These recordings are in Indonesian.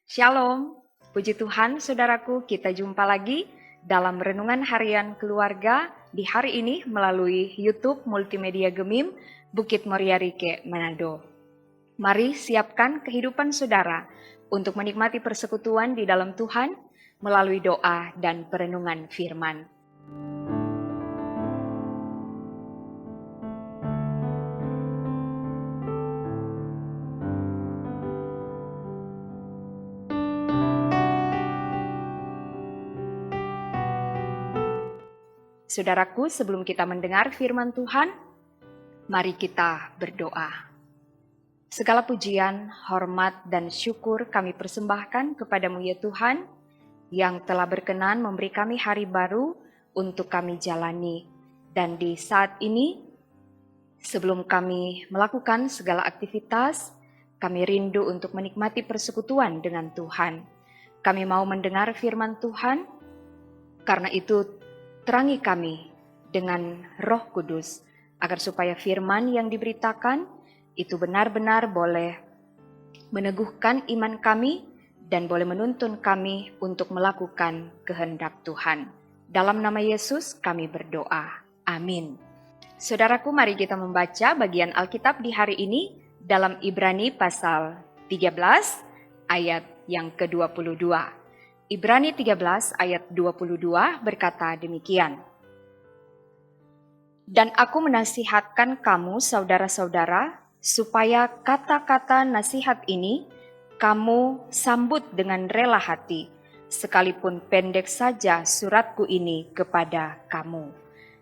Shalom, puji Tuhan saudaraku, kita jumpa lagi dalam Renungan Harian Keluarga di hari ini melalui YouTube Multimedia Gemim Bukit Moria Rike, Manado. Mari siapkan kehidupan saudara untuk menikmati persekutuan di dalam Tuhan melalui doa dan perenungan firman. Saudaraku, sebelum kita mendengar firman Tuhan, mari kita berdoa. Segala pujian, hormat, dan syukur kami persembahkan kepadamu ya Tuhan, yang telah berkenan memberi kami hari baru untuk kami jalani. Dan di saat ini, sebelum kami melakukan segala aktivitas, kami rindu untuk menikmati persekutuan dengan Tuhan. Kami mau mendengar firman Tuhan, karena itu terangi kami dengan Roh Kudus, agar supaya firman yang diberitakan itu benar-benar boleh meneguhkan iman kami dan boleh menuntun kami untuk melakukan kehendak Tuhan. Dalam nama Yesus kami berdoa. Amin. Saudaraku, mari kita membaca bagian Alkitab di hari ini dalam Ibrani pasal 13 ayat yang ke-22. Ibrani 13 ayat 22 berkata demikian. Dan aku menasihatkan kamu saudara-saudara, supaya kata-kata nasihat ini kamu sambut dengan rela hati, sekalipun pendek saja suratku ini kepada kamu.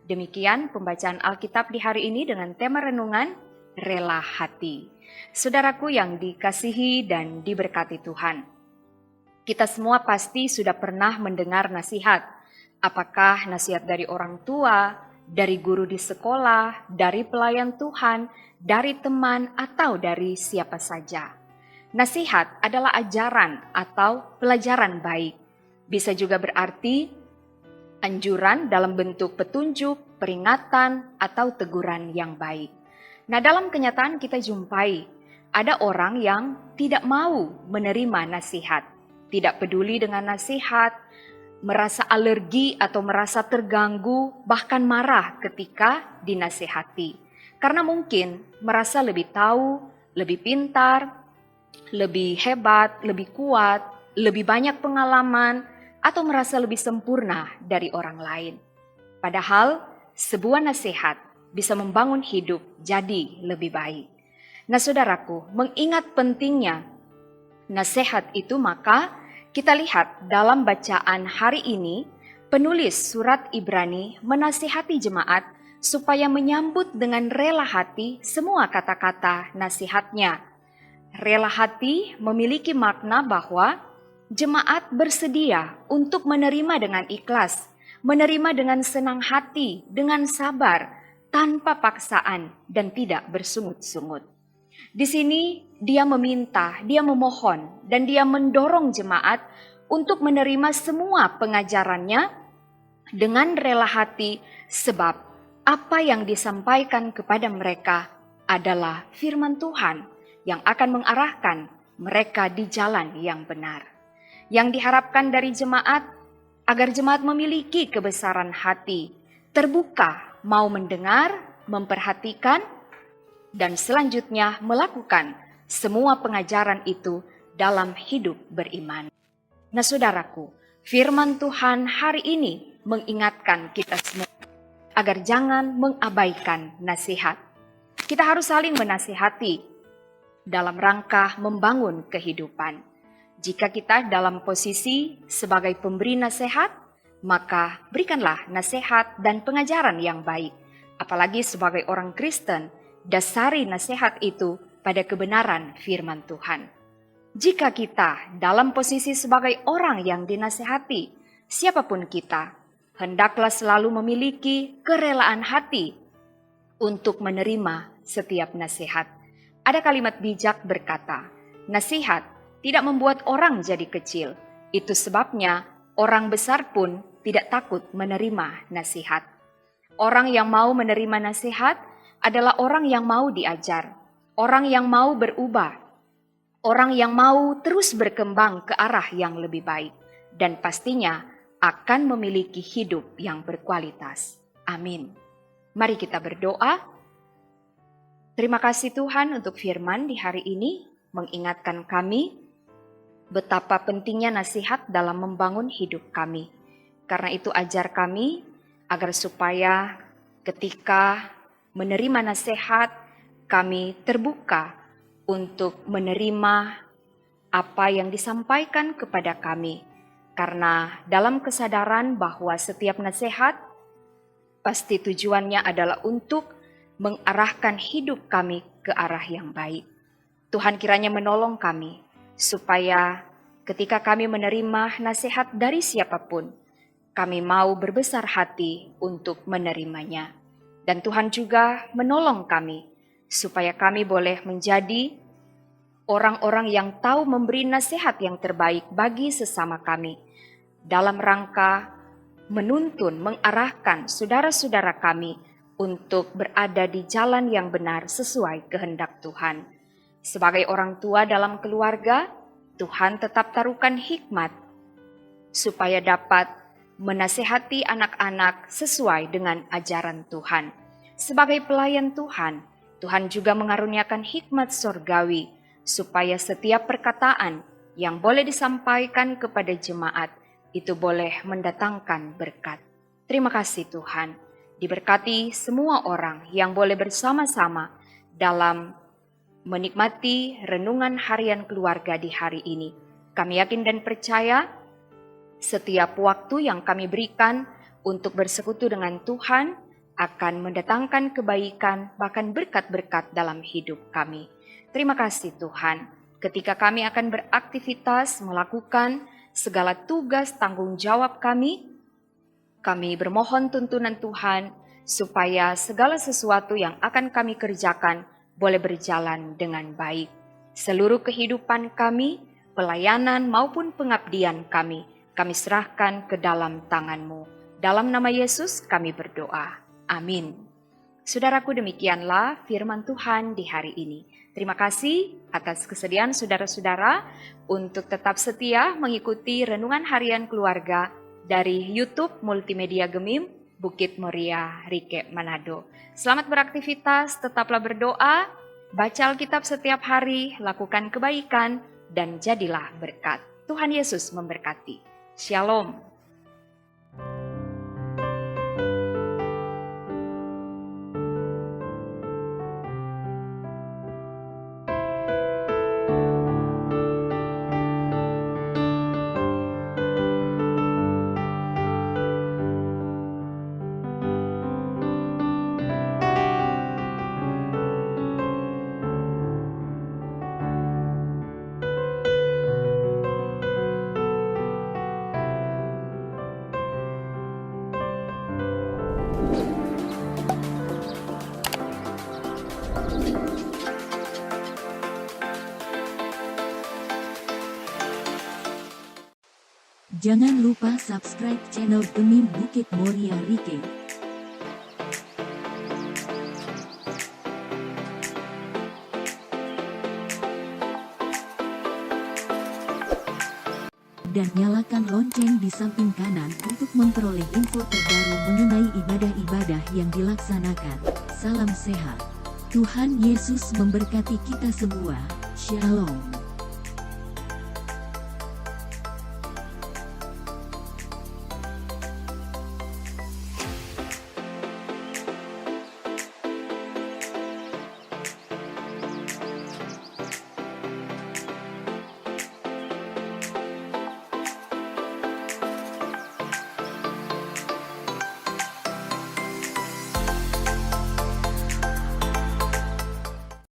Demikian pembacaan Alkitab di hari ini dengan tema renungan rela hati. Saudaraku yang dikasihi dan diberkati Tuhan. Kita semua pasti sudah pernah mendengar nasihat. Apakah nasihat dari orang tua, dari guru di sekolah, dari pelayan Tuhan, dari teman, atau dari siapa saja. Nasihat adalah ajaran atau pelajaran baik. Bisa juga berarti anjuran dalam bentuk petunjuk, peringatan, atau teguran yang baik. Nah, dalam kenyataan kita jumpai ada orang yang tidak mau menerima nasihat. Tidak peduli dengan nasihat, merasa alergi atau merasa terganggu, bahkan marah ketika dinasihati. Karena mungkin merasa lebih tahu, lebih pintar, lebih hebat, lebih kuat, lebih banyak pengalaman, atau merasa lebih sempurna dari orang lain. Padahal sebuah nasihat bisa membangun hidup jadi lebih baik. Nah saudaraku, mengingat pentingnya nasihat itu, maka kita lihat dalam bacaan hari ini, penulis surat Ibrani menasihati jemaat supaya menyambut dengan rela hati semua kata-kata nasihatnya. Rela hati memiliki makna bahwa jemaat bersedia untuk menerima dengan ikhlas, menerima dengan senang hati, dengan sabar, tanpa paksaan dan tidak bersungut-sungut. Di sini dia meminta, dia memohon, dan dia mendorong jemaat untuk menerima semua pengajarannya dengan rela hati, sebab apa yang disampaikan kepada mereka adalah firman Tuhan yang akan mengarahkan mereka di jalan yang benar. Yang diharapkan dari jemaat, agar jemaat memiliki kebesaran hati, terbuka, mau mendengar, memperhatikan, dan selanjutnya melakukan semua pengajaran itu dalam hidup beriman. Nah saudaraku, firman Tuhan hari ini mengingatkan kita semua agar jangan mengabaikan nasihat. Kita harus saling menasihati dalam rangka membangun kehidupan. Jika kita dalam posisi sebagai pemberi nasihat, maka berikanlah nasihat dan pengajaran yang baik. Apalagi sebagai orang Kristen, dasari nasihat itu pada kebenaran firman Tuhan. Jika kita dalam posisi sebagai orang yang dinasihati, siapapun kita, hendaklah selalu memiliki kerelaan hati untuk menerima setiap nasihat. Ada kalimat bijak berkata, nasihat tidak membuat orang jadi kecil. Itu sebabnya orang besar pun tidak takut menerima nasihat. Orang yang mau menerima nasihat adalah orang yang mau diajar, orang yang mau berubah, orang yang mau terus berkembang ke arah yang lebih baik, dan pastinya akan memiliki hidup yang berkualitas. Amin. Mari kita berdoa. Terima kasih Tuhan untuk firman di hari ini, mengingatkan kami betapa pentingnya nasihat dalam membangun hidup kami. Karena itu ajar kami agar supaya ketika menerima nasihat, kami terbuka untuk menerima apa yang disampaikan kepada kami. Karena dalam kesadaran bahwa setiap nasihat pasti tujuannya adalah untuk mengarahkan hidup kami ke arah yang baik. Tuhan kiranya menolong kami supaya ketika kami menerima nasihat dari siapapun, kami mau berbesar hati untuk menerimanya. Dan Tuhan juga menolong kami supaya kami boleh menjadi orang-orang yang tahu memberi nasihat yang terbaik bagi sesama kami dalam rangka menuntun, mengarahkan saudara-saudara kami untuk berada di jalan yang benar sesuai kehendak Tuhan. Sebagai orang tua dalam keluarga, Tuhan tetap taruhkan hikmat supaya dapat menasihati anak-anak sesuai dengan ajaran Tuhan. Sebagai pelayan Tuhan, Tuhan juga mengaruniakan hikmat sorgawi supaya setiap perkataan yang boleh disampaikan kepada jemaat itu boleh mendatangkan berkat. Terima kasih Tuhan. Diberkati semua orang yang boleh bersama-sama dalam menikmati renungan harian keluarga di hari ini. Kami yakin dan percaya setiap waktu yang kami berikan untuk bersekutu dengan Tuhan akan mendatangkan kebaikan, bahkan berkat-berkat dalam hidup kami. Terima kasih Tuhan, ketika kami akan beraktivitas melakukan segala tugas tanggung jawab kami bermohon tuntunan Tuhan supaya segala sesuatu yang akan kami kerjakan boleh berjalan dengan baik. Seluruh kehidupan kami, pelayanan maupun pengabdian kami serahkan ke dalam tangan-Mu. Dalam nama Yesus kami berdoa. Amin. Saudaraku, demikianlah firman Tuhan di hari ini. Terima kasih atas kesediaan saudara-saudara untuk tetap setia mengikuti renungan harian keluarga dari YouTube Multimedia Gemim Bukit Muria Rike Manado. Selamat beraktivitas, tetaplah berdoa, baca Alkitab setiap hari, lakukan kebaikan, dan jadilah berkat. Tuhan Yesus memberkati. Shalom. Jangan lupa subscribe channel Gemim Bukit Muria Rike. Dan nyalakan lonceng di samping kanan untuk memperoleh info terbaru mengenai ibadah-ibadah yang dilaksanakan. Salam sehat. Tuhan Yesus memberkati kita semua. Shalom.